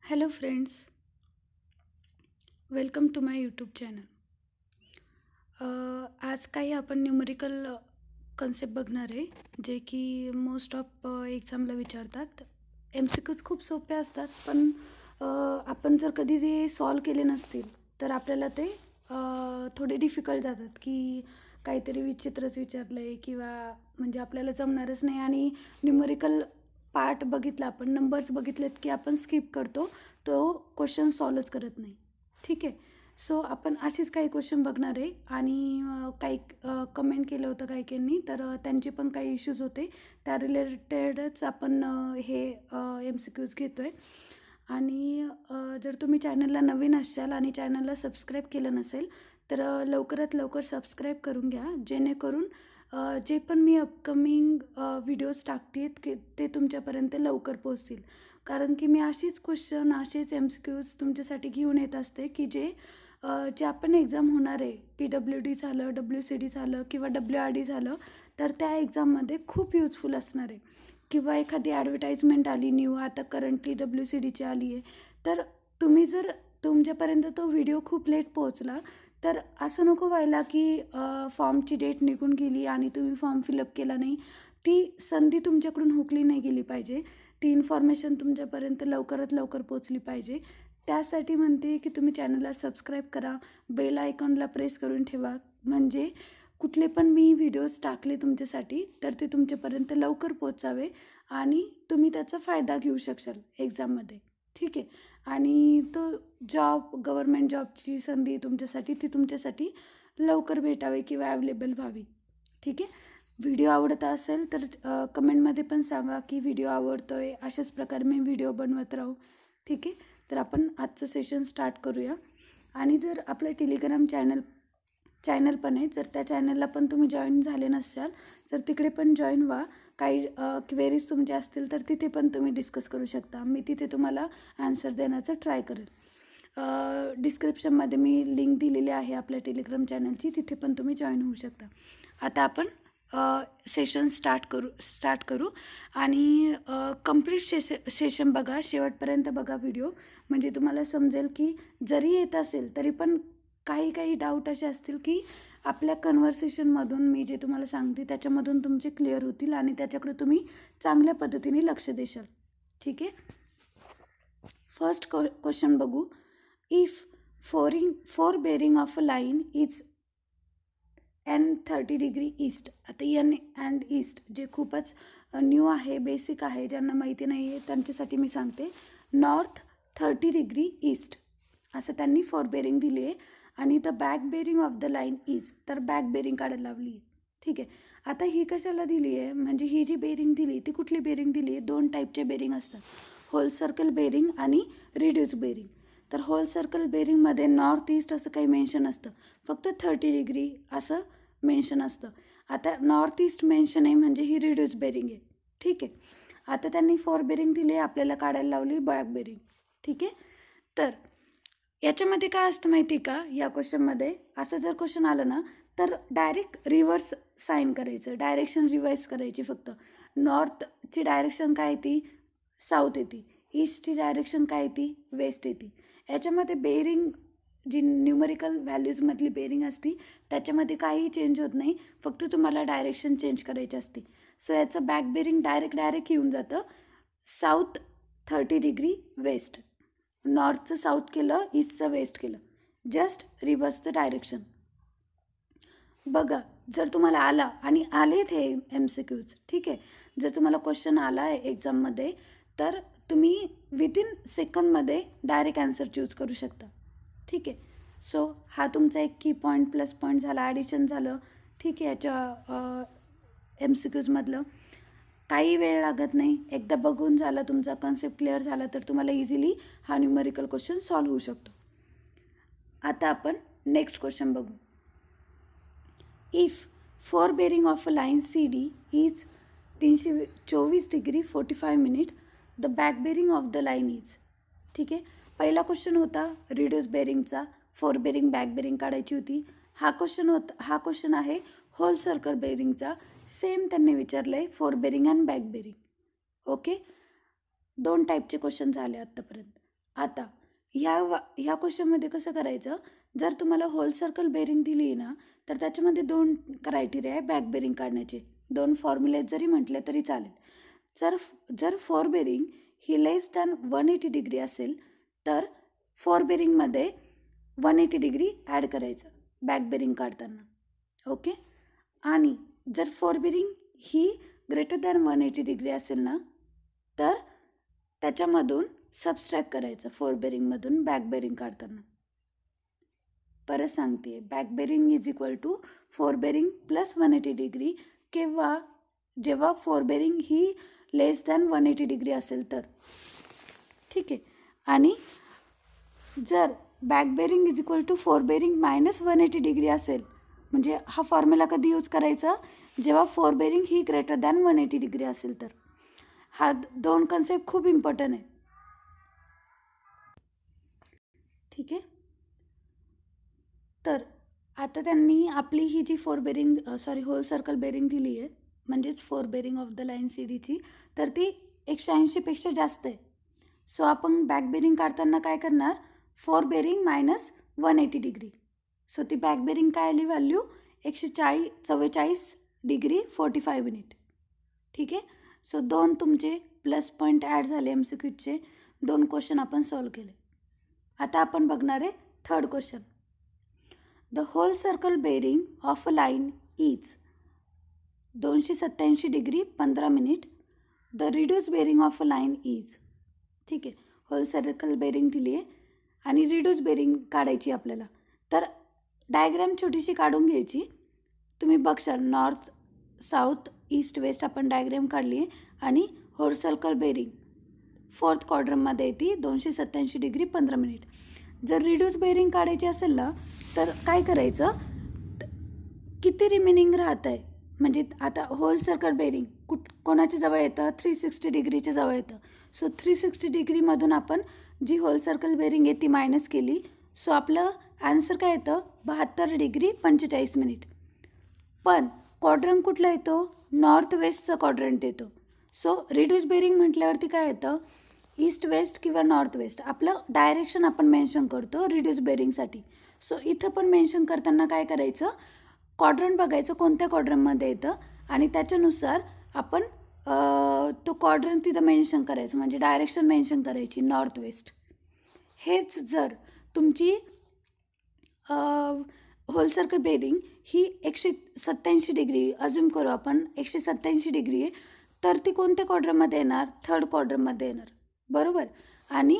Hello friends, welcome to my YouTube channel. आज काही आपण न्यूमरिकल कन्सेप्ट बघणार आहे, जे की मोस्ट ऑफ एक्झामला विचारतात. MCQs खूप सोपे असतात, पण आपण जर कधी ते सॉल्व केले नसतील तर आपल्याला ते थोडे डिफिकल्ट जातात, की काहीतरी विचित्रच विचारलं आहे किंवा म्हणजे आपल्याला जमणारच नाही. आणि न्यूमरिकल पार्ट बघितला, आपण नंबर्स बघितलेत की आपण स्किप करतो, तो क्वेश्चन सॉल्वच करत नाही. ठीक आहे. सो आपण असेच काही क्वेश्चन बघणार आहे. आणि काही कमेंट केलं होतं काही काहींनी, तर त्यांचे पण काही इश्यूज होते, त्या रिलेटेडच आपण हे MCQs घेतो आहे. आणि जर तुम्ही चॅनलला नवीन असाल आणि चॅनलला सबस्क्राईब केलं नसेल तर लवकरात लवकर सबस्क्राईब करून घ्या, जेणेकरून जे पण मी अपकमिंग व्हिडिओज टाकते की ते तुमच्यापर्यंत लवकर पोहोचतील. कारण की मी असेच क्वेश्चन, असेच MCQs तुमच्यासाठी घेऊन येत असते, की जे आपण एक्झाम होणार आहे, PWD झालं, WCD झालं किंवा WRD झालं, तर त्या एक्झाममध्ये खूप युजफुल असणार आहे. किंवा एखादी ॲडव्हर्टाईजमेंट आली न्यू, आता करंटली WCDची आली आहे, तर तुम्ही जर तुमच्यापर्यंत तो व्हिडिओ खूप लेट पोहोचला तर असं नको व्हायला की फॉर्मची डेट निघून गेली आणि तुम्ही फॉर्म फिलअप केला नाही. ती संधी तुमच्याकडून हुकली नाही गेली पाहिजे. ती इन्फॉर्मेशन तुमच्यापर्यंत लवकरात लवकर पोचली पाहिजे. त्यासाठी म्हणते की तुम्ही चॅनलला सबस्क्राईब करा, बेल आयकॉनला प्रेस करून ठेवा, म्हणजे कुठले पण मी व्हिडिओज टाकले तुमच्यासाठी तर ते तुमच्यापर्यंत लवकर पोचावे आणि तुम्ही त्याचा फायदा घेऊ शकाल एक्झाममध्ये. ठीक आहे. आणि तो गव्हर्मेंट जॉबची संधी तुमच्यासाठी, ती तुमच्यासाठी लवकर भेटावी किंवा अवेलेबल व्हावी. ठीक आहे. व्हिडिओ आवडत असेल तर कमेंटमध्ये पण सांगा की व्हिडिओ आवडतो आहे, अशाच प्रकारे मी व्हिडिओ बनवत राहू. ठीक आहे. तर आपण आजचं सेशन स्टार्ट करूया. आणि जर आपलं टेलिग्राम चॅनल पण आहे, जर त्या चॅनलला पण तुम्ही जॉईन झाले नसाल तर तिकडे पण जॉईन व्हा. काही क्वेरीज तुमचे असतील तर तिथे पण तुम्ही डिस्कस करू शकता. मी तिथे तुम्हाला आन्सर देण्याचा ट्राय करेल. डिस्क्रिप्शनमध्ये मी लिंक दिलेली आहे आपल्या टेलिग्राम चॅनलची, तिथे पण तुम्ही जॉईन होऊ शकता. आता आपण सेशन स्टार्ट करू. आणि कंप्लीट सेशन बघा, शेवटपर्यंत बघा व्हिडिओ, म्हणजे तुम्हाला समजेल की जरी येत असेल तरी पण काही डाऊट असे असतील की आपल्या कन्व्हर्सेशनमधून मी जे तुम्हाला सांगते त्याच्यामधून तुमचे क्लिअर होतील आणि त्याच्याकडे तुम्ही चांगल्या पद्धतीने लक्ष देशाल. ठीक आहे. फर्स्ट क्वेश्चन बघू. If fore bearing of a line is N30 degree east. आता N अँड ईस्ट जे खूपच न्यू आहे, बेसिक आहे, ज्यांना माहिती नाही आहे त्यांच्यासाठी मी सांगते. नॉर्थ 30 डिग्री ईस्ट असं त्यांनी फोर बेरिंग दिली आहे. आणि the back bearing of the line is, तर बॅक बेरिंग काढायला लावली आहे. ठीक आहे. आता ही कशाला दिली आहे, म्हणजे ही जी बेरिंग दिली ती कुठली बेरिंग दिली आहे, दोन टाईपचे बेरिंग असतात, होल सर्कल बेरिंग आणि रिड्यूस बेरिंग. तर होल सर्कल बेरिंगमध्ये नॉर्थ ईस्ट असं काही मेन्शन असतं, फक्त 30 डिग्री असं मेन्शन असतं. आता नॉर्थ ईस्ट मेन्शन आहे म्हणजे ही रिड्यूस बेरिंग आहे. ठीक आहे. आता त्यांनी फोर बेरिंग दिली, आपल्याला काढायला लावली बॅक बेरिंग. ठीक आहे. तर याच्यामध्ये काय असतं माहिती का, या क्वेश्चनमध्ये असं जर क्वेश्चन आलं ना तर डायरेक्ट रिव्हर्स साईन करायचं, डायरेक्शन रिवाईज करायची. फक्त नॉर्थची डायरेक्शन काय येते, साऊथ येते, ईस्टची डायरेक्शन काय येते, वेस्ट येते. याच्यामध्ये बेरिंग जी न्यूमरिकल व्हॅल्यूजमधली बेरिंग असती त्याच्यामध्ये काहीही चेंज होत नाही, फक्त तुम्हाला डायरेक्शन चेंज करायची असते. सो याचं बॅक बेरिंग डायरेक्ट येऊन जातं साऊथ 30 डिग्री वेस्ट. नॉर्थचं साऊथ केलं, ईस्टचं वेस्ट केलं, जस्ट रिव्हर्स द डायरेक्शन. बघा, जर तुम्हाला आला, आणि आलेत हे MCQs, ठीक आहे, जर तुम्हाला क्वेश्चन आला आहे एक्झाममध्ये तर तुम्ही विदिन सेकंडमध्ये डायरेक्ट आन्सर चूज करू शकता. ठीक आहे. सो हा तुमचा एक की पॉईंट प्लस पॉईंट झाला, ॲडिशन झालं. ठीक आहे. याच्या MCQsमधलं काही वेळ लागत नाही, एकदा बघून झाला, तुमचा कन्सेप्ट क्लिअर झाला तर तुम्हाला इझिली हा न्यूमरिकल क्वेश्चन सॉल्व्ह होऊ शकतो. आता आपण नेक्स्ट क्वेश्चन बघू. If fore bearing of a line CD is 324 degree 45 minute, the back bearing of the line is. ठीक आहे. पहिला क्वेश्चन होता रिड्यूस बेरिंगचा, फोर बेरिंग बॅक बेरिंग काढायची होती. हा क्वेश्चन आहे होल सर्कल बेरिंगचा. सेम त्यांनी विचारलं आहे, fore bearing and back bearing. Okay. दोन टाईपचे क्वेश्चन झाले आत्तापर्यंत. आता ह्या क्वेश्चनमध्ये कसं करायचं, जर तुम्हाला होल सर्कल बेरिंग दिली आहे ना, तर त्याच्यामध्ये 2 क्रायटेरिया आहे बॅक बेरिंग काढण्याचे. 2 फॉर्म्युले जरी म्हटले तरी चालेल. जर फोर बेरिंग ही लेस दॅन 180 डिग्री असेल तर फोर बेरिंगमध्ये 180 डिग्री ॲड करायचं बॅक बेरिंग काढताना. ओके. आणि जर फोर बेरिंग ही ग्रेटर दॅन 180 डिग्री असेल ना, तर त्याच्यामधून सबस्ट्रॅक्ट करायचं फोर बेरिंगमधून बॅक बेरिंग काढताना. परत सांगते, back bearing is equal to fore bearing plus 180 degree जेव्हा फोर बेरिंग ही लेस दॅन 180 डिग्री असेल तर. ठीक आहे. आणि जर back bearing is equal to fore bearing minus 180 degree असेल, म्हणजे हा फॉर्म्युला कधी यूज करायचा, जेव्हा फोर बेरिंग ही ग्रेटर दॅन 180 डिग्री असेल तर. हा 2 कन्सेप्ट खूप इम्पॉर्टंट आहे. ठीक आहे. तर आता त्यांनी आपली ही जी होल सर्कल बेरिंग दिली आहे, म्हणजेच fore bearing of the line C डीची, तर ती 180पेक्षा जास्त आहे. सो आपण बॅक बेरिंग काढताना काय करणार, fore bearing minus 180 degree. So ती बॅक बेरिंग काय आली व्हॅल्यू, 144 डिग्री 45 मिनिट. ठीक आहे. सो 2 तुमचे प्लस पॉईंट ॲड झाले MCQचे. 2 क्वेश्चन आपण सॉल्व केले. आता आपण बघणार आहे third question. The whole circle bearing of a line is 287 degree 15 minute. The reduce bearing of a line is. ठीक आहे. होल सर्कल बेरिंग दिली आहे आणि रिड्यूस बेरिंग काढायची आपल्याला. तर डायग्रॅम छोटीशी काढून घ्यायची. तुम्ही बघशाल नॉर्थ साऊथ ईस्ट वेस्ट आपण डायग्रॅम काढली आहे. आणि होल सर्कल बेरिंग फोर्थ क्वाड्रंटमध्ये येते 287 डिग्री 15 मिनिट. जर रिड्यूस बेरिंग काढायची असेल ना, तर काय करायचं, किती रिमेनिंग राहत आहे, म्हणजे आता होल सर्कल बेरिंग कोणाच्या जवळ येतं, 360 डिग्रीच्या जवळ येतं. सो 360 डिग्रीमधून आपण जी होल सर्कल बेरिंग आहे ती मायनस केली. सो आपलं आन्सर काय येतं, 72 डिग्री 45 मिनिट. पण क्वाड्रंट कुठला येतो, नॉर्थ वेस्टचा क्वाड्रंट येतो. सो रिड्यूस बेरिंग म्हटल्यावरती काय येतं, ईस्ट वेस्ट किंवा नॉर्थ वेस्ट. आपलं डायरेक्शन आपण मेन्शन करतो रिड्यूस बेरिंगसाठी. सो इथं पण मेन्शन करताना काय करायचं, क्वाड्रंट बघायचं कोणत्या क्वाड्रंटमध्ये येतं आणि त्याच्यानुसार आपण तो क्वाड्रंट तिथं मेन्शन करायचं, म्हणजे डायरेक्शन मेन्शन करायची नॉर्थ वेस्ट. हेच जर तुमची होल सर्कल बेरिंग ही 187 डिग्री, अज्यूम करू आपण 187 डिग्री आहे, तर ती कोणत्या क्वाड्रंटमध्ये येणार, थर्ड क्वाड्रंटमध्ये येणार. बरोबर. आणि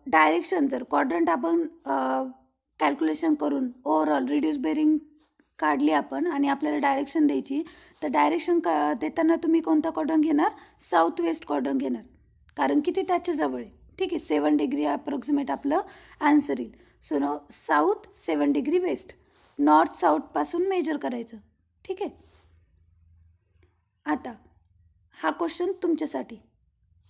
डायरेक्शन जर क्वाड्रंट आपण कॅल्क्युलेशन करून ओव्हरऑल रिड्यूस बेरिंग काढली आपण आणि आपल्याला डायरेक्शन द्यायची, तर डायरेक्शन देताना तुम्ही कोणता क्वाड्रंट घेणार, साऊथ वेस्ट क्वाड्रंट घेणार, कारण की ते त्याच्या जवळ आहे. ठीक आहे. 7 डिग्री अप्रॉक्सिमेट आपलं आन्सर येईल. So south 7 degree west, north साऊथपासून मेजर करायचं. ठीक आहे. आता हा क्वेश्चन तुमच्यासाठी,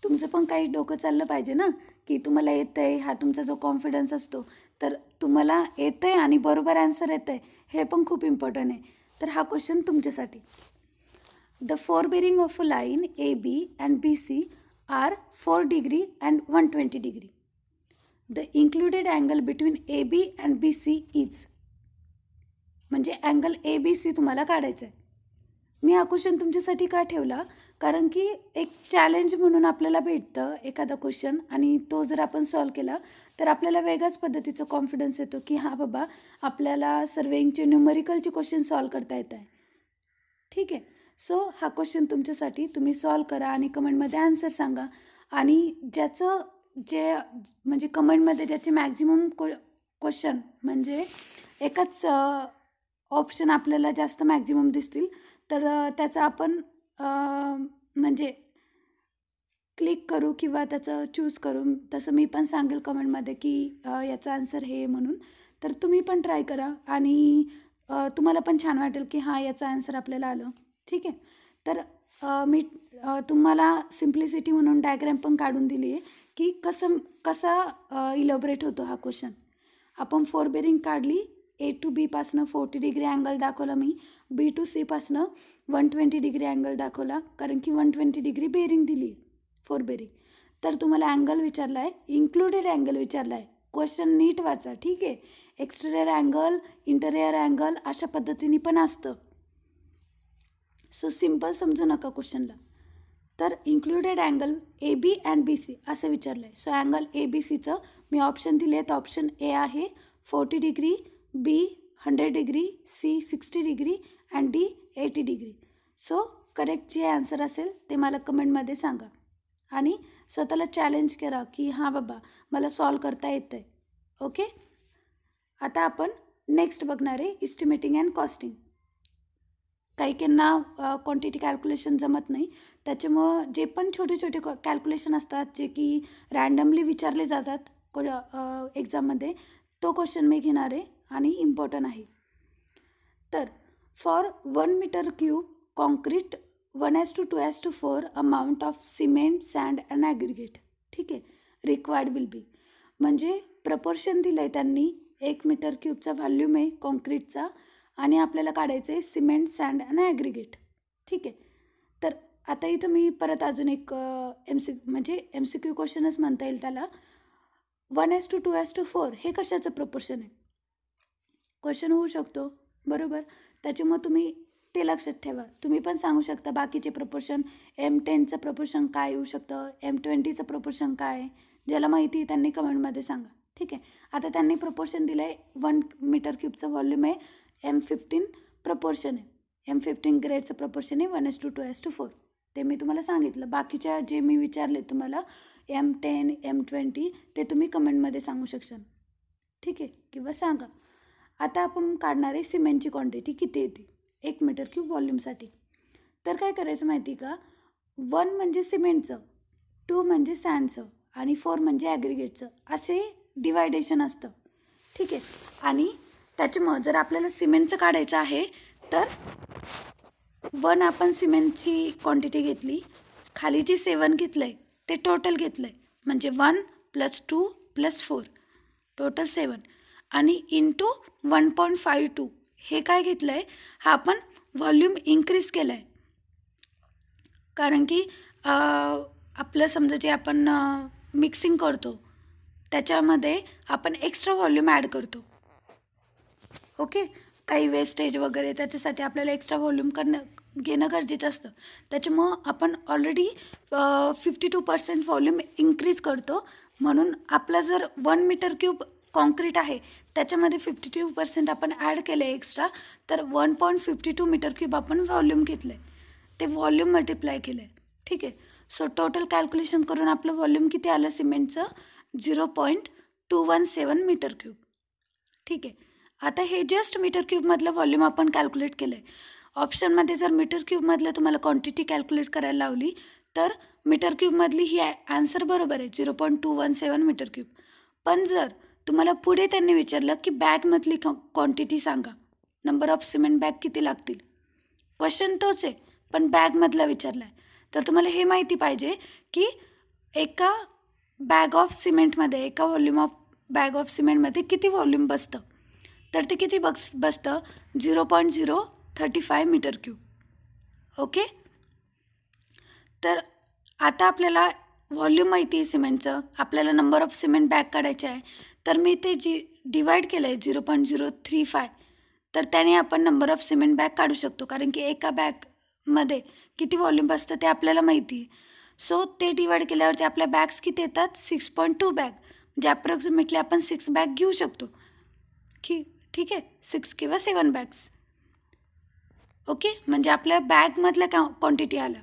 तुमचं पण काही डोकं चाललं पाहिजे ना, की तुम्हाला येतं आहे, हा तुमचा जो कॉन्फिडन्स असतो, तर तुम्हाला येतं आहे आणि बरोबर आन्सर येतं आहे, हे पण खूप इम्पॉर्टंट आहे. तर हा क्वेश्चन तुमच्यासाठी. The fore bearing of a line AB and BC are 4 degree and 120 degree. The included angle between AB and BC is. म्हणजे अँगल ABC तुम्हाला काढायचं आहे. मी हा क्वेश्चन तुमच्यासाठी का ठेवला, कारण की एक चॅलेंज म्हणून आपल्याला भेटतं एखादा क्वेश्चन, आणि तो जर आपण सॉल्व केला तर आपल्याला वेगळ्याच पद्धतीचा कॉन्फिडन्स येतो की हां बाबा, आपल्याला सर्वेंगचे न्यूमरिकलचे क्वेश्चन सॉल्व करता येत आहे. ठीक आहे. सो हा क्वेश्चन तुमच्यासाठी, तुम्ही सॉल्व करा आणि कमेंटमध्ये आन्सर सांगा. आणि ज्याचं म्हणजे कमेंटमध्ये ज्याचे मॅक्झिमम क्वेश्चन म्हणजे एकच ऑप्शन आपल्याला जास्त मॅक्झिमम दिसतील, तर त्याचं आपण म्हणजे क्लिक करू किंवा त्याचं चूज करू. तसं मी पण सांगेल कमेंटमध्ये की याचं आन्सर हे म्हणून. तर तुम्ही पण ट्राय करा आणि तुम्हाला पण छान वाटेल की हां, याचं आन्सर आपल्याला आलं. ठीक आहे. तर मी तुम्हाला सिम्प्लिसिटी म्हणून डायग्रॅम पण काढून दिली आहे की कसा इलॉबरेट होतो हा क्वेश्चन. आपण फोर बेरिंग काढली, A to B पासनं 40 डिग्री अँगल दाखवला मी, B to C पासनं 120 डिग्री अँगल दाखवला, कारण की 120 डिग्री बेरिंग दिली आहे फोर बेरिंग. तर तुम्हाला अँगल विचारला आहे, इन्क्लुडेड अँगल विचारला आहे. क्वेश्चन नीट वाचा, ठीक आहे. एक्सटेरियर अँगल, इंटेरियर अँगल अशा पद्धतीने पण असतं. सो सिम्पल समजू नका क्वेश्चनला. तर included angle A B and B C असं विचारलं आहे. सो अँगल ए बी सीचं मी ऑप्शन दिले आहेत. ऑप्शन ए आहे 40 degree, B 100 degree, C 60 degree and D 80 degree. So correct जे आन्सर असेल ते मला कमेंटमध्ये सांगा आणि स्वतःला चॅलेंज करा की हां बाबा मला सॉल्व करता येतं आहे. ओके. आता आपण नेक्स्ट बघणार आहे इस्टिमेटिंग अँड कॉस्टिंग. काही काहींना क्वांटिटी कॅल्क्युलेशन जमत नाही, त्याच्यामुळं जे पण छोटे छोटे कॅल्क्युलेशन असतात जे की रँडमली विचारले जातात एक्झाममध्ये, तो क्वेश्चन मी घेणार आहे आणि इम्पॉर्टंट आहे. तर for 1 metre cube concrete 1:2:4 amount of cement, sand and aggregate. ठीक आहे. रिक्वायर्ड विल बी म्हणजे प्रपोर्शन दिलं आहे त्यांनी. 1 मीटर क्यूबचा व्हॉल्यूम आहे कॉन्क्रीटचा आणि आपल्याला काढायचं आहे सिमेंट, सँड आणि ॲग्रिगेट. ठीक आहे. तर आता इथं मी परत अजून एक एम सी क्यू क्वेश्चनच म्हणता येईल त्याला. 1:2:4 हे कशाचं प्रपोर्शन आहे क्वेश्चन होऊ शकतो, बरोबर. त्याच्यामुळे तुम्ही ते लक्षात ठेवा. तुम्ही पण सांगू शकता बाकीचे प्रपोर्शन. M10चं प्रपोर्शन काय येऊ शकतं, M20चं प्रपोर्शन काय आहे, ज्याला माहिती आहे त्यांनी कमेंटमध्ये सांगा. ठीक आहे. आता त्यांनी प्रपोर्शन दिलं आहे 1 मीटर क्यूबचं व्हॉल्यूम आहे, M15 प्रपोर्शन आहे. M15 ग्रेडचं प्रपोर्शन आहे 1:2:4. ते मी तुम्हाला सांगितलं. बाकीच्या जे मी विचारले तुम्हाला M10, M20 ते तुम्ही कमेंटमध्ये सांगू शकशाल. ठीक आहे, किंवा सांगा. आता आपण काढणार आहे सिमेंटची क्वांटिटी किती येते 1 मीटर क्यूब व्हॉल्यूमसाठी. तर काय करायचं माहिती का, 1 म्हणजे सिमेंटचं, 2 म्हणजे सँडचं आणि 4 म्हणजे ॲग्रिगेटचं, असे डिवायडेशन असतं. ठीक आहे. आणि त्याच्यामुळं जर आपल्याला सिमेंटचं काढायचं आहे तर 1 आपण सिमेंटची क्वांटिटी घेतली, खाली जी 7 घेतलं आहे ते टोटल घेतलं आहे, म्हणजे 1 + 2 + 4 टोटल 7 आणि इंटू 1.52 हे काय घेतलं आहे, हा आपण व्हॉल्यूम इन्क्रीज केलं आहे. कारण की आपलं समजा जे आपण मिक्सिंग करतो त्याच्यामध्ये आपण एक्स्ट्रा व्हॉल्यूम ॲड करतो. ओके. काही वेस्टेज वगैरे त्याच्यासाठी आपल्याला एक्स्ट्रा व्हॉल्यूम घेणं गरजेचं असतं. त्याच्यामुळं आपण ऑलरेडी 52% व्हॉल्यूम इन्क्रीज करतो. म्हणून आपला जर 1 मीटर क्यूब कॉन्क्रीट आहे त्याच्यामध्ये 52% आपण ॲड केलं आहे एक्स्ट्रा, तर 1.52 मीटर क्यूब आपण व्हॉल्यूम घेतलं आहे, ते व्हॉल्यूम मल्टिप्लाय केलं आहे. ठीक आहे. सो टोटल कॅल्क्युलेशन करून आपलं व्हॉल्यूम किती आलं सिमेंटचं, 0.217 मीटर क्यूब. ठीक आहे. आता हे जस्ट मीटर क्यूबमधलं व्हॉल्यूम आपण कॅल्क्युलेट केलं आहे. ऑप्शनमध्ये जर मीटर क्यूबमधलं तुम्हाला क्वांटिटी कॅल्क्युलेट करायला लावली तर मीटर क्यूबमधली ही आन्सर बरोबर आहे 0.217 मीटर क्यूब. पण जर तुम्हाला पुढे त्यांनी विचारलं की बॅगमधली क्वांटिटी सांगा, नंबर ऑफ सिमेंट बॅग किती लागतील, क्वेश्चन तोच आहे पण बॅगमधला विचारला आहे, तर तुम्हाला हे माहिती पाहिजे की एका बॅग ऑफ सिमेंटमध्ये, एका व्हॉल्यूम ऑफ बॅग ऑफ सिमेंटमध्ये किती व्हॉल्यूम बसतं. तर ते किती बसतं 0.035 मीटर क्यूब. ओके. तर आता आपल्याला व्हॉल्यूम माहिती आहे सिमेंटचं, आपल्याला नंबर ऑफ सिमेंट बॅग काढायचे आहे, तर मी ते डिवाईड केलं आहे 0.035, तर त्याने आपण नंबर ऑफ सिमेंट बॅग काढू शकतो. कारण की एका बॅगमध्ये किती व्हॉल्यूम बसतं ते आपल्याला माहिती आहे. सो ते डिवाईड केल्यावरती आपल्या बॅग्स किती येतात 6.2 बॅग, म्हणजे अप्रॉक्सिमेटली आपण 6 बॅग घेऊ शकतो. ठीक आहे, 6 किंवा 7 बॅग्स. ओके. म्हणजे आपल्या बॅगमधल्या क्वांटिटी आलं,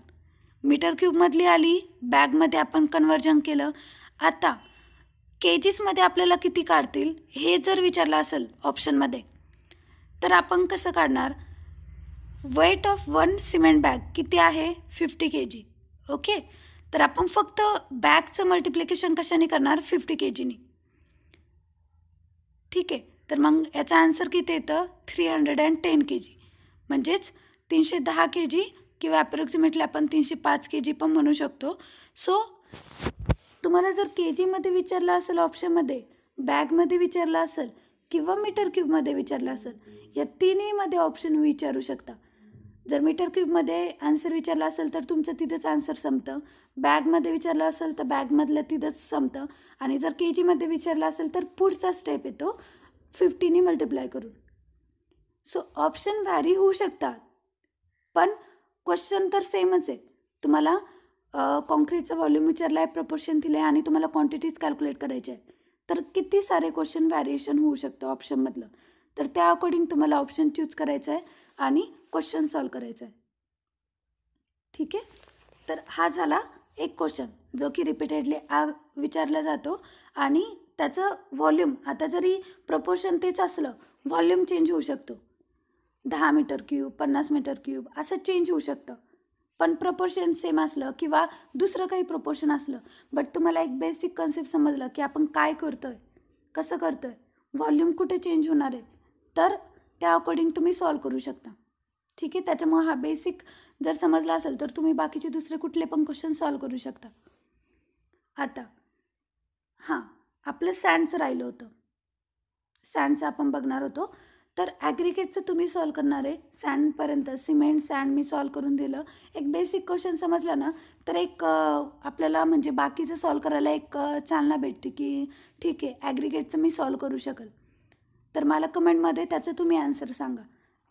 मीटर क्यूबमधली आली, बॅगमध्ये आपण कन्वर्जन केलं. आता केजीसमध्ये आपल्याला किती काढतील हे जर विचारलं असेल ऑप्शनमध्ये, तर आपण कसं काढणार, वेट ऑफ 1 सिमेंट बॅग किती आहे 50 kg. ओके. तर आपण फक्त बॅगचं मल्टिप्लिकेशन कशाने करणार 50 kgनी. ठीक आहे. तर मग याचा आन्सर किती येतं 310 kg, म्हणजेच 310 kg किंवा अप्रॉक्सिमेटली आपण 305 kg पण म्हणू शकतो. सो तुम्हाला जर केजीमध्ये विचारलं असेल ऑप्शनमध्ये, बॅगमध्ये विचारलं असेल किंवा मीटर क्यूबमध्ये विचारलं असेल, या तिन्हीमध्ये ऑप्शन विचारू शकता. जर मीटर क्यूबमध्ये आन्सर विचारला असेल तर तुमचं तिथंच आन्सर संपतं. बॅगमध्ये विचारलं असेल तर बॅगमधलं तिथंच संपतं. आणि जर के जीमध्ये विचारलं असेल तर पुढचा स्टेप येतो 50ने मल्टिप्लाय करून. सो ऑप्शन व्हॅरी होऊ शकतात, पण क्वेश्चन तर सेमच आहे. तुम्हाला कॉन्क्रीटचा व्हॉल्यूम विचारला आहे, प्रपोर्शन दिलं आहे आणि तुम्हाला क्वांटिटीज कॅल्क्युलेट करायचे आहे. तर किती सारे क्वेश्चन व्हॅरिएशन होऊ शकतं ऑप्शनमधलं. तर त्या अकॉर्डिंग तुम्हाला ऑप्शन चूज करायचं आहे आणि क्वेश्चन सॉल्व करायचं आहे. ठीक आहे. तर हा झाला एक क्वेश्चन जो की रिपीटेडली विचारला जातो आणि त्याचं व्हॉल्यूम, आता जरी प्रपोर्शन तेच असलं, व्हॉल्यूम चेंज होऊ शकतो. 10 मीटर क्यूब, 50 मीटर क्यूब असं चेंज होऊ शकतं. पण प्रपोर्शन सेम असलं किंवा दुसरं काही प्रपोर्शन असलं, बट तुम्हाला एक बेसिक कन्सेप्ट समजलं की आपण काय करतोय, कसं करतोय, व्हॉल्यूम कुठे चेंज होणार आहे, तर त्या अकॉर्डिंग तुम्ही सॉल्व करू शकता. ठीक आहे. त्याच्यामुळे हा बेसिक जर समजला असेल तर तुम्ही बाकीचे दुसरे कुठले पण क्वेश्चन सॉल्व करू शकता. आता हां, आपलं सँडचं राहिलं होतं. सँडचं आपण बघणार होतो. तर ॲग्रिगेटचं तुम्ही सॉल्व करणार आहे. सँडपर्यंत सिमेंट सँड मी सॉल्व करून दिलं. एक बेसिक क्वेश्चन समजला ना, तर एक आपल्याला म्हणजे बाकीचं सॉल्व करायला एक चालना भेटते की ठीक आहे ॲग्रिगेटचं मी सॉल्व करू शकेल. तर मला कमेंटमध्ये त्याचं तुम्ही आन्सर सांगा.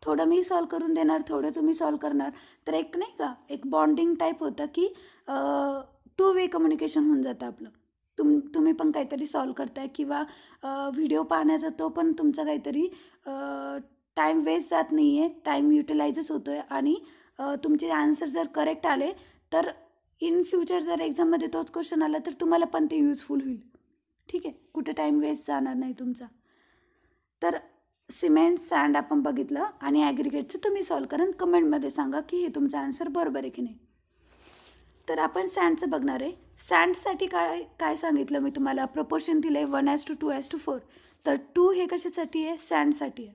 थोडं मी सॉल्व करून देणार, थोडं तुम्ही सॉल्व करणार. तर एक नाही का एक बॉन्डिंग टाईप होतं की 2 वे कम्युनिकेशन होऊन जातं आपलं. तुम्ही पण काहीतरी सॉल्व करताय किंवा व्हिडिओ पाहण्याचा तो पण तुमचा काहीतरी टाईम वेस्ट जात नाही आहे, टाईम युटिलाइजच होतो आहे आणि तुमचे आन्सर जर करेक्ट आले तर इन फ्युचर जर एक्झाममध्ये तोच क्वेश्चन आला तर तुम्हाला पण ते युजफुल होईल. ठीक आहे. कुठे टाईम वेस्ट जाणार नाही तुमचा. तर सिमेंट सँड आपण बघितलं आणि ॲग्रिगेटचं तुम्ही सॉल्व करा आणि कमेंटमध्ये सांगा की हे तुमचं आन्सर बरोबर आहे की नाही. तर आपण सँडचं बघणार आहे. सँडसाठी काय काय सांगितलं मी तुम्हाला, प्रपोर्शन दिलं आहे 1:2:4. तर 2 हे कशासाठी आहे, सँडसाठी आहे.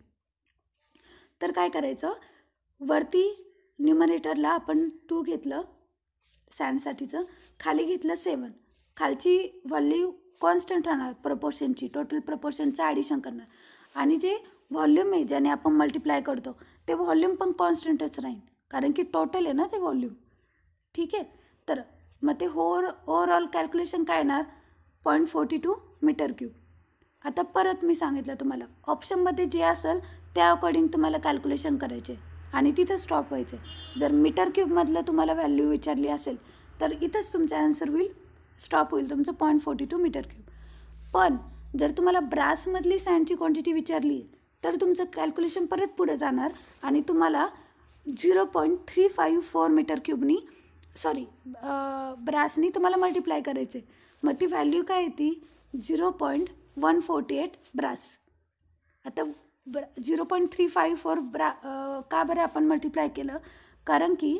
तर काय करायचं, वरती न्यूमरेटरला आपण 2 घेतलं सँडसाठीचं, खाली घेतलं 7. खालची व्हॅल्यू कॉन्स्टंट राहणार प्रपोर्शनची, टोटल प्रपोर्शनचं ॲडिशन करणार आणि जे व्हॉल्यूम आहे ज्याने आपण मल्टिप्लाय करतो ते व्हॉल्यूम पण कॉन्स्टंटच राहील कारण की टोटल आहे ना ते व्हॉल्यूम. ठीक आहे. तर मग ते ओव्हरऑल कॅल्क्युलेशन काय येणार 0.42 मीटर क्यूब. आता परत मी सांगितलं तुम्हाला ऑप्शनमध्ये जे असेल त्या अकॉर्डिंग तुम्हाला कॅल्क्युलेशन करायचे आणि तिथं स्टॉप व्हायचे. जर मीटर क्यूबमधलं तुम्हाला व्हॅल्यू विचारली असेल तर इथंच तुमचा आन्सर होईल, स्टॉप होईल तुमचं 0.42 मीटर क्यूब. पण जर तुम्हाला ब्रासमधली सँडची क्वांटिटी विचारली तर तुमचं कॅल्क्युलेशन परत पुढे जाणार आणि तुम्हाला 0.354 मीटर क्यूबनी ब्रासनी तुम्हाला मल्टिप्लाय करायचे. मग ती व्हॅल्यू काय येते 0.148 ब्रास. आता 0.354 का बरं आपण मल्टिप्लाय केलं, कारण की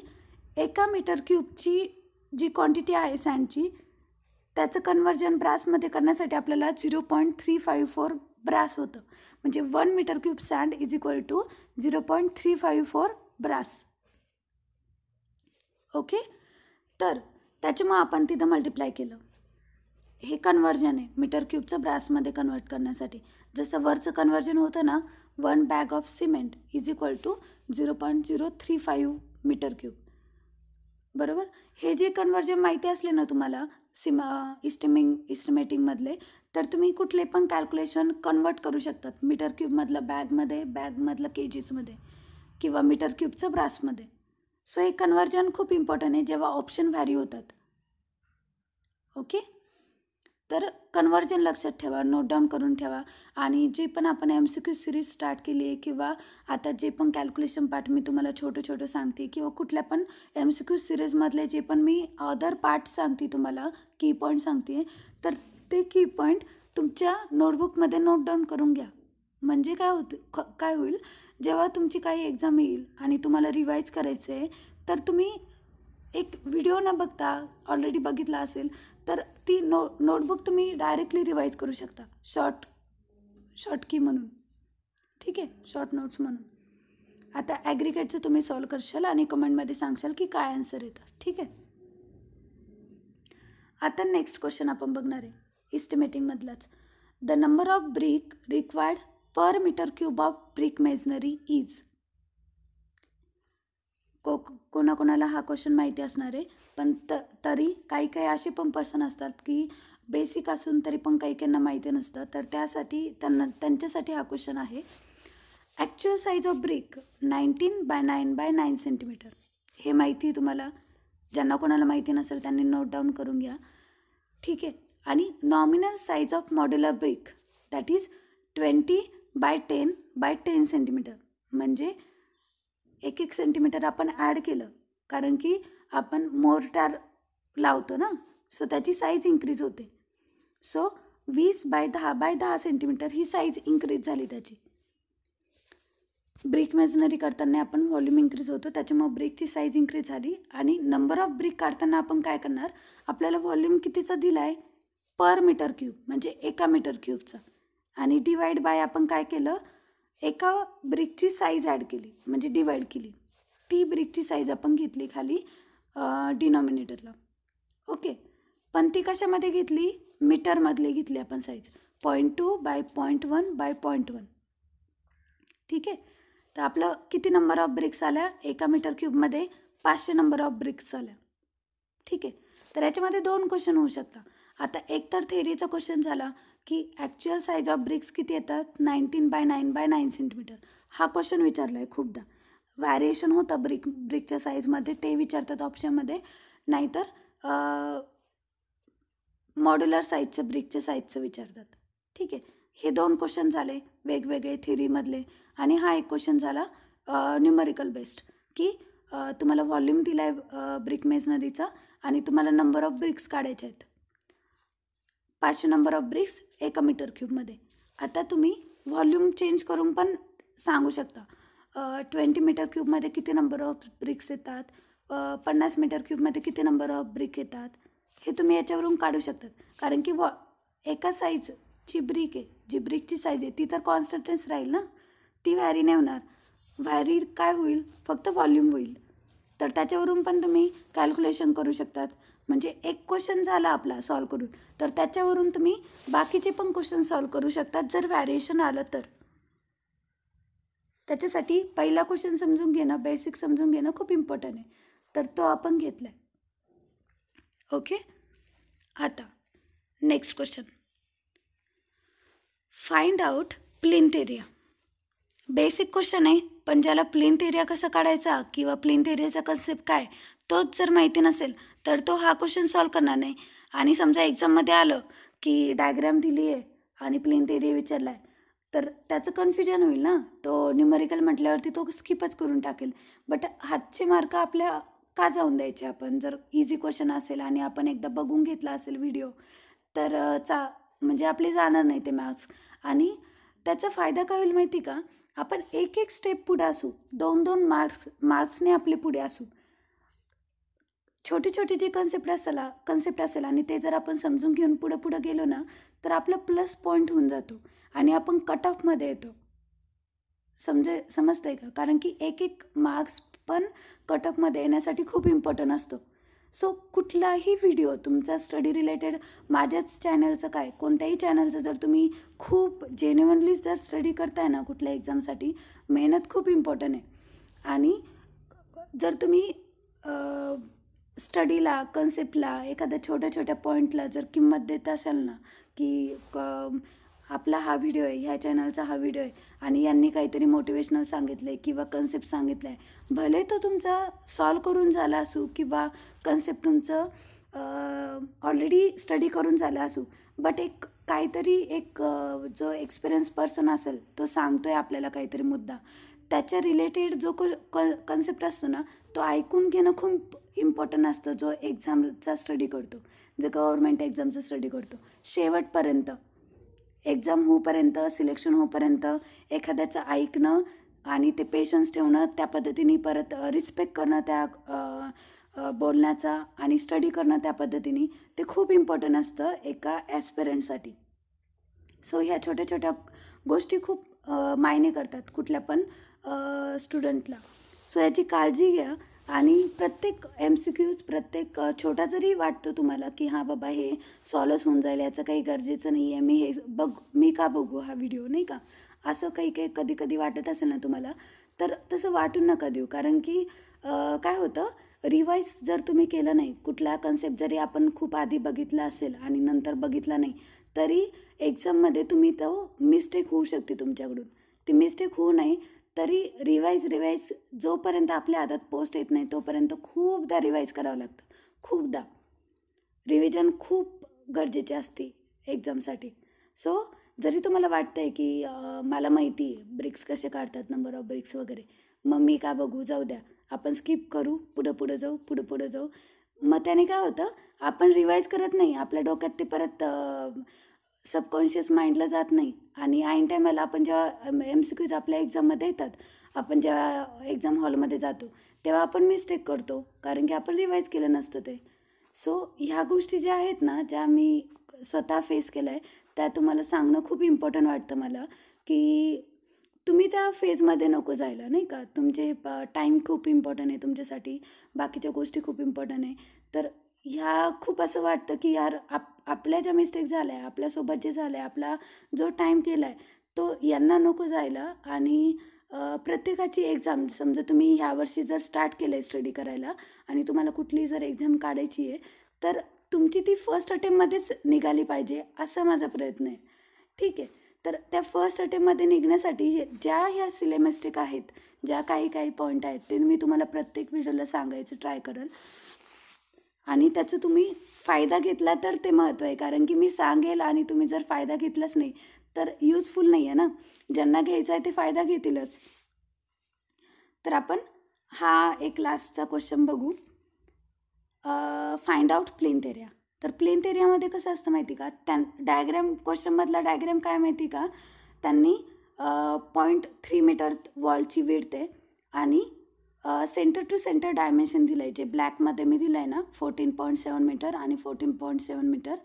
एका मीटर क्यूबची जी क्वांटिटी आहे सँडची त्याचं कन्व्हर्जन ब्रासमध्ये करण्यासाठी आपल्याला 0.354 ब्रास होतं. म्हणजे 1 metre cube sand is equal to 0.354 brass. Okay. तर त्याच्यामुळे आपण तिथं मल्टिप्लाय केलं. हे कन्व्हर्जन आहे मीटर क्यूबचं ब्रासमध्ये कन्वर्ट करण्यासाठी. जसं वरचं कन्व्हर्जन होतं ना 1 bag of cement is equal to 0.035 metre cube. बरोबर. हे जे कन्व्हर्जन माहिती असले ना तुम्हाला इस्टिमेटिंगमधले, तर तुम्ही कुठले पण कॅल्क्युलेशन कन्वर्ट करू शकतात. मीटर क्यूबमधलं बॅगमधलं केजीसमध्ये किंवा मीटर क्यूबचं ब्रासमध्ये. सो हे कन्व्हर्जन खूप इम्पॉर्टंट आहे जेव्हा ऑप्शन व्हॅरी होतात. ओके. तर कन्व्हर्जन लक्षात ठेवा, नोट डाऊन करून ठेवा. आणि जे पण आपण MCQ सिरीज स्टार्ट केली आहे किंवा आता जे पण कॅल्क्युलेशन पार्ट मी तुम्हाला छोटं सांगते किंवा कुठल्या पण MCQ सिरीजमधले जे पण मी अदर पार्ट सांगते तुम्हाला, की पॉईंट सांगते, तर ते की पॉईंट तुमच्या नोटबुकमध्ये नोट डाऊन करून घ्या. म्हणजे काय होईल, जेव्हा तुमची काही एक्झाम येईल आणि तुम्हाला रिवाईज करायचं आहे तर तुम्ही एक व्हिडिओ न बघता ऑलरेडी बघितला असेल तर ती नोटबुक तुम्ही डायरेक्टली रिवाईज करू शकता शॉर्ट की म्हणून. ठीक आहे, शॉर्ट नोट्स म्हणून. आता ॲग्रिगेटचं तुम्ही सॉल्व करशाल आणि कमेंटमध्ये सांगशाल की काय आन्सर येतं. ठीक आहे. आता नेक्स्ट क्वेश्चन आपण बघणार आहे इस्टिमेटिंगमधलाच. The number of brick required per metre cube of brick masonry is. कोणाकोणाला हा क्वेश्चन माहिती असणार आहे, पण तरी काही काही असे पण पर्सन असतात की बेसिक असून तरी पण काही काहींना माहिती नसतं, तर त्यांच्यासाठी हा क्वेश्चन आहे. Actual size of brick 19 by 9 centimetre. हे माहिती तुम्हाला, ज्यांना कोणाला माहिती नसेल त्यांनी नोट डाऊन करून घ्या, ठीक आहे. आणि nominal size of modular brick that is 20 by 10 centimetre. म्हणजे 1 सेंटीमीटर आपण ॲड केलं, कारण की आपण मोर्टार लावतो ना, सो त्याची साईज इन्क्रीज होते. So 20 by 10 centimetre he size increase झाली त्याची. ब्रिक मेजनरी करताना आपण व्हॉल्यूम इन्क्रीज होतो, त्याच्यामुळे ब्रिकची साईज इन्क्रीज झाली. आणि नंबर ऑफ ब्रिक काढताना आपण काय करणार, आपल्याला व्हॉल्यूम कितीचा दिला आहे पर मीटर क्यूब, म्हणजे 1 मीटर क्यूबचा, आणि डिवाइड बाय आपण काय केलं, एका ब्रिकची साईज ॲड केली, म्हणजे डिवाइड केली. ती ब्रिकची साईज आपण घेतली खाली डिनॉमिनेटरला. ओके, पण ती कशामध्ये घेतली, मीटरमधली घेतली आपण साईज, 0.2 by 0.1 by 0.1. ठीक आहे. तर आपलं किती नंबर ऑफ ब्रिक्स आल्या, 1 मीटर क्यूबमध्ये 500 नंबर ऑफ ब्रिक्स आल्या. ठीक आहे. तर याच्यामध्ये 2 क्वेश्चन होऊ शकतात. आता एक तर थेरीचा क्वेश्चन झाला की ॲक्च्युअल साईज ऑफ ब्रिक्स किती येतात, 19 by 9 सेंटीमीटर. हा क्वेश्चन विचारला आहे खूपदा. व्हॅरिएशन होतं ब्रिकच्या साईजमध्ये, ते विचारतात ऑप्शनमध्ये, नाहीतर मॉड्युलर साईजचं ब्रिकच्या साईजचं विचारतात. ठीक आहे. हे 2 क्वेश्चन झाले वेगवेगळे थेरीमधले. आणि हा एक क्वेश्चन झाला न्यूमरिकल बेस्ड, की तुम्हाला व्हॉल्यूम दिला आहे ब्रिक मेजनरीचा आणि तुम्हाला नंबर ऑफ ब्रिक्स काढायचे आहेत, 500 नंबर ऑफ ब्रिक्स 1 मीटर क्यूबमध्ये. आता तुम्ही व्हॉल्यूम चेंज करून पण सांगू शकता, 20 मीटर क्यूबमध्ये किती नंबर ऑफ ब्रिक्स येतात, 50 मीटर क्यूबमध्ये किती नंबर ऑफ ब्रिक येतात, हे तुम्ही याच्यावरून काढू शकतात. कारण की एका साईजची ब्रिक आहे, जी ब्रिकची साईज आहे ती तर कॉन्स्टंटच राहील ना, ती व्हॅरी नाही होणार. व्हॅरी काय होईल, फक्त व्हॉल्यूम होईल. तर त्याच्यावरून पण तुम्ही कॅल्क्युलेशन करू शकतात. म्हणजे एक क्वेश्चन झाला आपला सॉल्व करून, तर त्याच्यावरून तुम्ही बाकीचे पण क्वेश्चन सॉल्व करू शकतात जर व्हॅरिएशन आलं तर. त्याच्यासाठी पहिला क्वेश्चन समजून घेणं, बेसिक समजून घेणं खूप इम्पॉर्टंट आहे. तर तो आपण घेतला आहे. ओके. आता next question, find out plinth area. Basic question आहे, पण ज्याला प्लिंथ एरिया कसा काढायचा किंवा प्लिंथ एरियाचा कन्सेप्ट काय तोच जर माहिती नसेल तर तो हा क्वेश्चन सॉल्व करणार नाही. आणि समजा एक्झाममध्ये आलं की डायग्राम दिली आहे आणि प्लिंथ एरिया विचारला आहे, तर त्याचं कन्फ्युजन होईल ना, तो न्यूमरिकल म्हटल्यावरती तो स्किपच करून टाकेल. बट हातचे मार्क आपल्या का जाऊन द्यायचे आपण, जर इझी क्वेश्चन असेल आणि आपण एकदा बघून घेतला असेल व्हिडिओ, तर म्हणजे आपले जाणार नाही ते मार्क्स. आणि त्याचा फायदा काय होईल माहिती का, आपण एक एक स्टेप पुढे असू, 2-2 मार्क्सने आपले पुढे असू. छोटे छोटे जे कन्सेप्ट असेल आणि ते जर आपण समजून घेऊन पुढं गेलो ना, तर आपलं प्लस पॉईंट होऊन जातो आणि आपण कट ऑफमध्ये येतो. समजतंय का, कारण की एक मार्क्स पण कट ऑफमध्ये येण्यासाठी खूप इम्पॉर्टंट असतो. सो कुठलाही व्हिडिओ तुमचा स्टडी रिलेटेड, माझ्याच चॅनलचं काय, कोणत्याही चॅनलचं जर तुम्ही खूप जेन्युइनली जर स्टडी करताय ना कुठल्या एक्झामसाठी, मेहनत खूप इम्पॉर्टंट आहे. आणि जर तुम्ही स्टडीला, कन्सेप्टला, एखाद्या छोट्या पॉईंटला जर किंमत देत असाल ना, की आपला हा व्हिडिओ आहे, ह्या चॅनलचा हा व्हिडिओ आहे आणि यांनी काहीतरी मोटिवेशनल सांगितलं आहे किंवा कन्सेप्ट सांगितलं आहे, भले तो तुमचा सॉल्व करून झाला असू किंवा कन्सेप्ट तुमचं ऑलरेडी स्टडी करून झालं असू, बट एक जो एक्सपिरियन्स पर्सन असेल तो सांगतो आहे आपल्याला काहीतरी मुद्दा, त्याच्या रिलेटेड जो कन्सेप्ट असतो ना, तो ऐकून घेणं खूप इम्पॉर्टंट असतं. जो एक्झामचा स्टडी करतो, जो गव्हर्मेंट एक्झामचा स्टडी करतो, शेवटपर्यंत एक्झाम होईपर्यंत, सिलेक्शन होईपर्यंत एखाद्याचं ऐकणं आणि ते पेशन्स ठेवणं, त्या पद्धतीने परत रिस्पेक्ट करणं त्या बोलण्याचा आणि स्टडी करणं त्या पद्धतीने, ते खूप इम्पॉर्टंट असतं एका ॲस्पिरंटसाठी. सो ह्या छोट्या गोष्टी खूप मायने करतात कुठल्या पण स्टुडंटला. सो याची काळजी घ्या. आणि प्रत्येक MCQs, प्रत्येक छोटा जरी वाटतो तुम्हाला की हां बाबा हे सॉल्वच होऊन जाईल, याचं काही गरजेचं नाही आहे, मी का बघू हा व्हिडिओ, नाही का, असं काही कधी वाटत असेल ना तुम्हाला, तर तसं वाटून नका देऊ. कारण की काय होतं, रिवाईज जर तुम्ही केलं नाही, कुठला कन्सेप्ट जरी आपण खूप आधी बघितला असेल आणि नंतर बघितला नाही, तरी एक्झाममध्ये तुम्ही तो मिस्टेक होऊ शकते तुमच्याकडून. ती मिस्टेक होऊ नये तरी रिवाईज जोपर्यंत आपल्या हातात पोस्ट येत नाही तोपर्यंत खूपदा रिवाईज करावं लागतं. खूपदा रिव्हिजन खूप गरजेचे असते एक्झामसाठी. सो जरी तुम्हाला वाटतं आहे की मला माहिती आहे ब्रिक्स कसे काढतात, नंबर ऑफ ब्रिक्स वगैरे, मग मी का बघू, जाऊ द्या, आपण स्किप करू, पुढं जाऊ. मग त्याने काय होतं, आपण रिवाईज करत नाही, आपल्या डोक्यात ते परत सबकॉन्शियस माइंडला जात नाही आणि ऐन टायमाला आपण जेव्हा MCQज आपल्या एक्झाममध्ये येतात, आपण जेव्हा एक्झाम हॉलमध्ये जातो तेव्हा आपण मिस्टेक करतो, कारण की आपण रिवाईज केलं नसतं ते. सो ह्या गोष्टी ज्या आहेत ना, ज्या मी स्वतः फेस केलं आहे, त्या तुम्हाला सांगणं खूप इम्पॉर्टंट वाटतं मला, की तुम्ही त्या फेजमध्ये नको जायला, नाही का. तुमचे टाईम खूप इम्पॉर्टंट आहे तुमच्यासाठी, बाकीच्या गोष्टी खूप इम्पॉर्टंट आहे. तर ह्या खूप असं वाटतं की यार आपल्या ज्या मिस्टेक झाल्या आहे, आपल्यासोबत जे झालं आहे, आपला जो टाईम केला आहे तो यांना नको जायला. आणि प्रत्येकाची एक्झाम, समजा तुम्ही ह्यावर्षी जर स्टार्ट केलं आहे स्टडी करायला आणि तुम्हाला कुठली जर एक्झाम काढायची आहे, तर तुमची ती फर्स्ट अटेम्प्टमध्येच निघाली पाहिजे, असा माझा प्रयत्न आहे. ठीक आहे. तर त्या फर्स्ट अटेम्प्टमध्ये निघण्यासाठी ज्या ह्या सिले मिस्टेक आहेत, ज्या काही पॉईंट आहेत, ते मी तुम्हाला प्रत्येक व्हिडिओला सांगायचं ट्राय करेल आणि त्याचा तुम्ही फायदा घेतला तर ते महत्त्व आहे. कारण की मी सांगेल आणि तुम्ही जर फायदा घेतलाच नाही तर युजफुल नाही आहे ना. ज्यांना घ्यायचा आहे ते फायदा घेतीलच. तर आपण हा एक लास्टचा क्वेश्चन बघू. Find out plinth area. तर प्लेन्थ एरियामध्ये कसं असतं माहिती का, डायग्रॅम, क्वेश्चनमधला डायग्रॅम काय माहिती का, त्यांनी 0.3 मीटर वॉलची विड्थ आहे आणि सेंटर टू सेंटर डायमेन्शन दिलं आहे, जे ब्लॅकमध्ये मी दिलं आहे ना, 14.7 मीटर आणि 14.7 मीटर.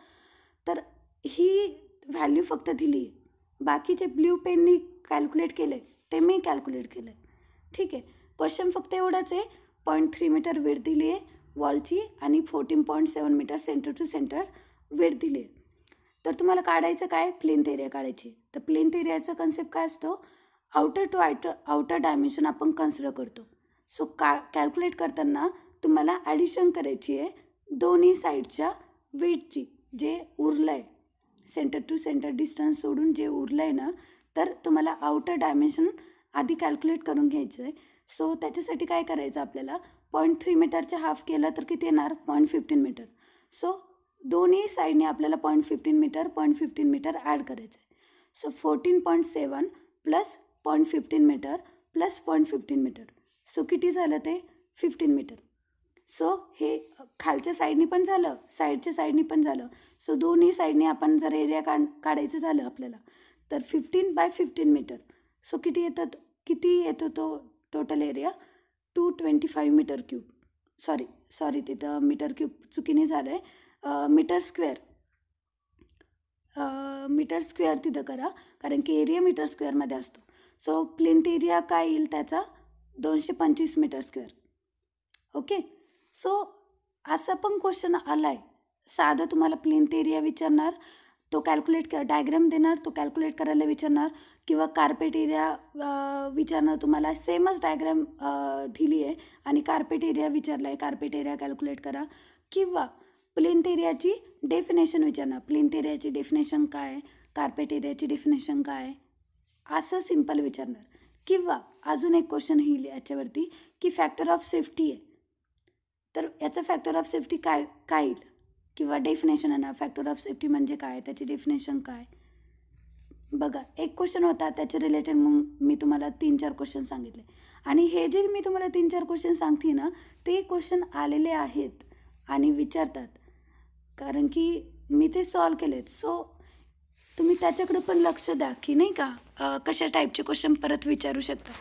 तर ही व्हॅल्यू फक्त दिली आहे. बाकीचे ब्ल्यू पेननी कॅल्क्युलेट केले ते मी कॅल्क्युलेट केलं आहे. ठीक आहे. क्वेश्चन फक्त एवढंच आहे, 0.3 मीटर विड्थ दिली आहे वॉलची आणि 14.7 metre centre to centre width दिली आहे. तर तुम्हाला काढायचं काय, प्लेन्थ एरिया काढायची. तर प्लेन्थ एरियाचा कन्सेप्ट काय असतो, आउटर टू आउटर डायमेन्शन आपण कन्सिडर करतो. सो कॅल्क्युलेट करताना तुम्हाला ॲडिशन करायची आहे दोन्ही साईडच्या वेटची, जे उरलं आहे सेंटर टू सेंटर डिस्टन्स सोडून जे उरलं आहे ना, तर तुम्हाला आउटर डायमेन्शन आधी कॅल्क्युलेट करून घ्यायचं आहे. सो त्याच्यासाठी काय करायचं आपल्याला, 0.3 मीटरच्या हाफ केलं तर किती येणार, 0.15 मीटर. सो दोन्ही साईडने आपल्याला 0.15 मीटर ॲड करायचं आहे. So 14.7 plus 0.15 metre plus 0.15 metre. So किती झालं ते, 15 मीटर. सो हे खालच्या साईडनी पण झालं, साईडच्या साईडनी पण झालं. सो दोन्ही साईडनी आपण जर एरिया काढायचं झालं आपल्याला, तर 15/15 मीटर. सो किती येतो तो total area, 225 metre cube. Sorry तिथं मीटर क्यूब चुकीने झालं आहे, मीटर स्क्वेअर तिथं करा, कारण की एरिया मीटर स्क्वेअरमध्ये असतो. सो प्लेन्थ एरिया काय येईल त्याचा, 225 मीटर स्क्वेअर. ओके. सो असा पण क्वेश्चन आला आहे, साधं तुम्हाला प्लेन्थ एरिया विचारणार, तो डायग्राम देणार, तो कॅल्क्युलेट करायला विचारणार, किंवा कार्पेट एरिया विचारणार तुम्हाला. सेमच डायग्राम दिली आहे आणि कार्पेट एरिया विचारला आहे, कार्पेट एरिया कॅल्क्युलेट करा. किंवा प्लेन्थ एरियाची डेफिनेशन विचारणार, प्लेन्थ एरियाची डेफिनेशन काय आहे, कार्पेट एरियाची डेफिनेशन काय आहे, असं सिम्पल विचारणार. किंवा अजून एक क्वेश्चन येईल याच्यावरती, की फॅक्टर ऑफ सेफ्टी आहे, तर याचं फॅक्टर ऑफ सेफ्टी काय येईल, किंवा डेफिनेशन आहे ना, फॅक्टर ऑफ सेफ्टी म्हणजे काय, त्याची डेफिनेशन काय. बघा, एक क्वेश्चन होता त्याच्या रिलेटेड मग मी तुम्हाला 3-4 क्वेश्चन सांगितले. आणि हे जे मी तुम्हाला 3-4 क्वेश्चन सांगते ना, ते क्वेश्चन आलेले आहेत आणि विचारतात, कारण की मी ते सॉल्व केलेत. सो तुम्ही त्याच्याकडे पण लक्ष द्या, की नाही का, कशा टाईपचे क्वेश्चन परत विचारू शकता.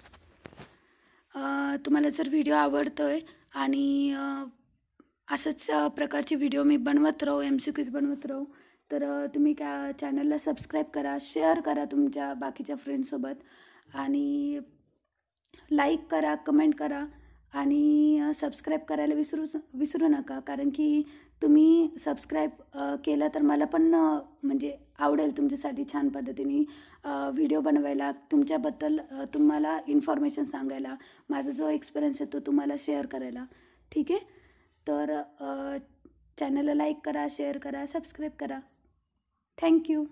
तुम्हाला जर व्हिडिओ आवडतो आहे आणि असंच प्रकारचे व्हिडिओ मी बनवत राहू, MCQज बनवत राहू, तर तुम्ही चॅनलला सबस्क्राईब करा, शेअर करा तुमच्या बाकीच्या फ्रेंड्ससोबत आणि लाईक करा, कमेंट करा. आणि सबस्क्राईब करायला विसरू नका, कारण की तुम्ही सबस्क्राईब केलं तर मला पण म्हणजे आवडेल तुमच्यासाठी छान पद्धतीने व्हिडिओ बनवायला, तुमच्याबद्दल तुम्हाला इन्फॉर्मेशन सांगायला, माझा जो एक्सपिरियन्स आहे तो तुम्हाला शेअर करायला. ठीक आहे. तर चॅनलला लाईक करा, शेअर करा, सबस्क्राईब करा. थँक्यू.